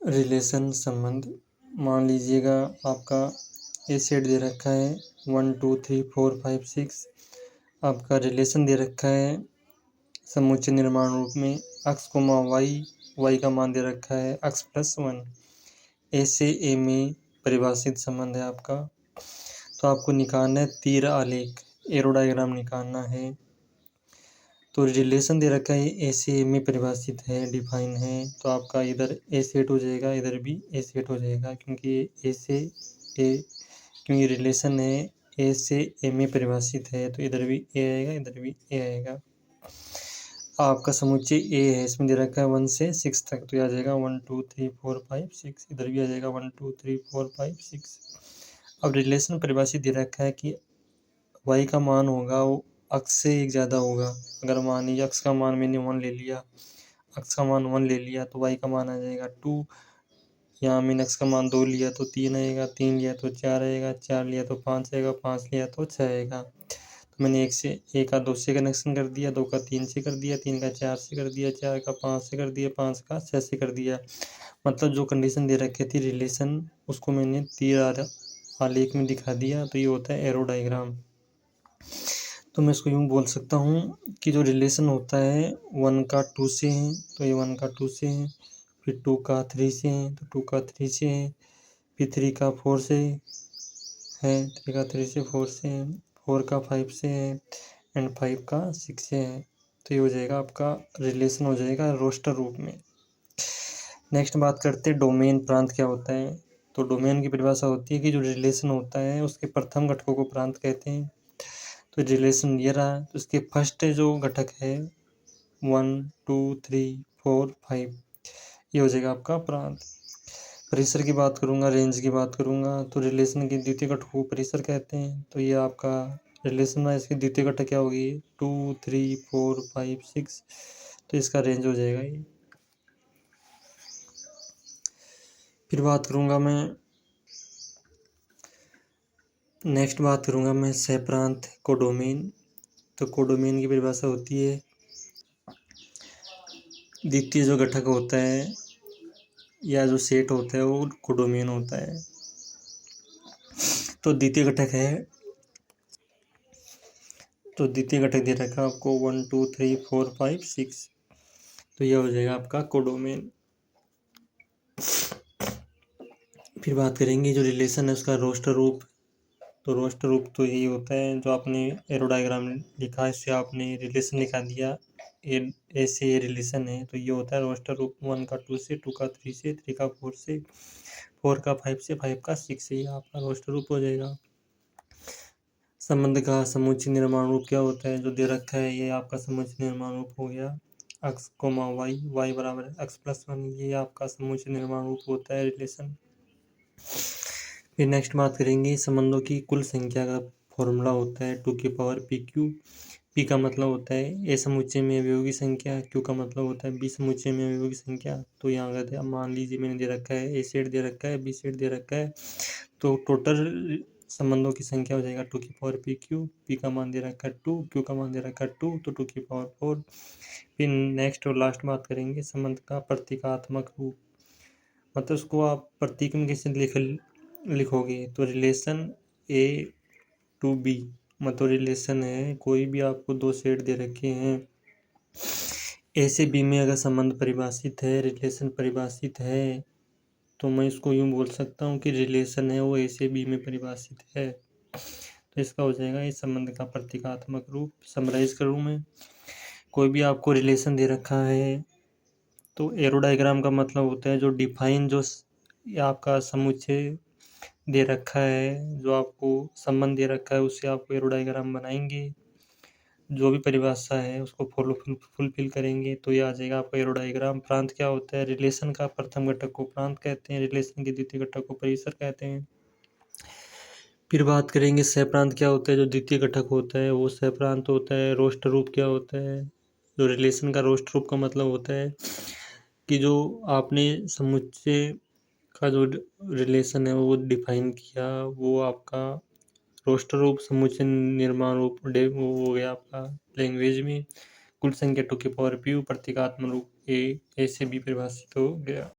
Relation संबंध। मान लीजिएगा आपका ए सेट दे रखा है 1 2 3 4 5 6। आपका रिलेशन दे रखा है समुच्चय निर्माण रूप में x, y का मान दे रखा है x+1। ए से ए में परिभाषित संबंध है आपका। तो आपको निकालना है तीर आलेख, एरो डायग्राम निकालना है। तो रिलेशन दे रखा है ए से ए में परिभाषित है, डिफाइन है। तो आपका इधर ए सेट हो जाएगा, इधर भी ए सेट हो जाएगा, क्योंकि ए से ए, क्योंकि रिलेशन है ए से ए में परिभाषित है। तो इधर भी ए आएगा, इधर भी ए आएगा। आपका समुच्चय ए है, इसमें दे रखा है 1 से 6 तक। तो आ जाएगा 1 2 3 4 5 6। इधर भी आ जाएगा 1 2 3 4 5 6। अब रिलेशन परिभाषित दे रखा है कि y का मान होगा वो x से एक ज़्यादा होगा। अगर मान लीजिए x का मान मैंने 1 ले लिया, x का मान 1 ले लिया तो y का मान आ जाएगा 2। यहाँ मैंने x का मान 2 लिया तो 3 आएगा, 3 लिया तो 4 आएगा, 4 लिया तो 5 आएगा, 5 लिया तो 6 आएगा। तो मैंने 1 का 2 से कनेक्शन कर दिया, 2 का 3 से कर दिया, 3 का 4 से कर दिया, 4 का 5 से कर दिया, 5 का 6 से कर दिया। मतलब जो कंडीशन दे रखी थी रिलेशन, उसको मैंने तीर आलेख में दिखा दिया। तो ये होता है एरो डायग्राम। तो मैं इसको यूँ बोल सकता हूँ कि जो रिलेशन होता है 1 का 2 से है, तो ये 1 का 2 से है। फिर 2 का 3 से है, तो 2 का 3 से है। फिर 3 का 4 से है, 3 का 3 से 4 से है। 4 का 5 से है एंड 5 का 6 से है। तो ये हो जाएगा आपका रिलेशन, हो जाएगा रोस्टर रूप में। नेक्स्ट बात करते हैं डोमेन, प्रांत क्या होता है। तो डोमेन की परिभाषा होती है कि जो रिलेशन होता है उसके प्रथम घटकों को प्रांत कहते हैं। तो रिलेशन ये रहा, तो इसके फर्स्ट जो घटक है 1 2 3 4 5, ये हो जाएगा आपका प्रांत। परिसर की बात करूंगा, रेंज की बात करूंगा, तो रिलेशन के द्वितीय घटक को परिसर कहते हैं। तो ये आपका रिलेशन है, इसके द्वितीय घटक क्या होगी 2 3 4 5 6। तो इसका रेंज हो जाएगा ये। फिर बात करूंगा मैं, नेक्स्ट बात करूंगा मैं सहप्रांत, कोडोमेन। तो कोडोमेन की परिभाषा होती है द्वितीय जो घटक होता है या जो सेट होता है वो कोडोमेन होता है। तो द्वितीय घटक है, तो द्वितीय घटक दे रखा है आपको 1 2 3 4 5 6। तो यह हो जाएगा आपका कोडोमेन। फिर बात करेंगे जो रिलेशन है उसका रोस्टर रूप। तो रोस्टर रूप तो यही होता है जो आपने एरो डायग्राम लिखा है, इससे आपने रिलेशन दिखा दिया, ऐसे ये रिलेशन है। तो ये होता है रोस्टर रूप 1 का 2 से, 2 का 3 से, 3 का 4 से, 4 का 5 से, 5 का 6 से, ये आपका रोस्टर रूप हो जाएगा। संबंध का समुच्चय निर्माण रूप क्या होता है, जो दे रखा है ये आपका समुच्चय निर्माण रूप हो गया x, y बराबर x+1। ये आपका समुच्चय निर्माण रूप होता है रिलेशन। फिर नेक्स्ट बात करेंगे संबंधों की कुल संख्या का फॉर्मूला होता है 2 की पावर pq। p का मतलब होता है ए समुच्चय में अवयवों की संख्या, q का मतलब होता है b समुच्चय में अवयवों की संख्या। तो यहाँ अगर मान लीजिए मैंने दे रखा है ए सेट दे रखा है, बी सेट दे रखा है, तो टोटल संबंधों की संख्या हो जाएगा 2 की पावर pq। p का मान दे रखा है 2, q का मान दे रखा है 2, तो 2 की पावर 4। फिर नेक्स्ट और लास्ट बात करेंगे संबंध का प्रतीकात्मक रूप। मतलब उसको आप प्रतीक में कैसे लिखोगे। तो रिलेशन ए टू बी, मतलब रिलेशन है कोई भी आपको 2 सेट दे रखे हैं, ए से बी में अगर संबंध परिभाषित है, रिलेशन परिभाषित है, तो मैं इसको यूँ बोल सकता हूँ कि रिलेशन है वो ए से बी में परिभाषित है। तो इसका हो जाएगा इस संबंध का प्रतीकात्मक रूप। समराइज करूँ मैं, कोई भी आपको रिलेशन दे रखा है तो एरो डायग्राम का मतलब होता है जो डिफाइन, जो आपका समुच्चय दे रखा है, जो आपको संबंध दे रखा है उससे आपको एरो डायग्राम बनाएंगे, जो भी परिभाषा है उसको फुलफिल करेंगे, तो ये आ जाएगा आपका एरो डायग्राम। प्रांत क्या होता है, रिलेशन का प्रथम घटक को प्रांत कहते हैं, रिलेशन के द्वितीय घटक को परिसर कहते हैं। फिर बात करेंगे सहप्रांत क्या होता है, जो द्वितीय घटक होता है वो सहप्रांत होता है। रोस्टर रूप क्या होता है, जो रिलेशन का रोस्टर रूप का मतलब होता है कि जो आपने समुच्चय का जो रिलेशन है वो डिफाइन किया, वो आपका रोस्टर रूप समुच्चय निर्माण रूप वो हो गया आपका लैंग्वेज में। कुल संख्या 2 की पावर p, प्रतीकात्मक रूप ए से बी परिभाषित हो गया।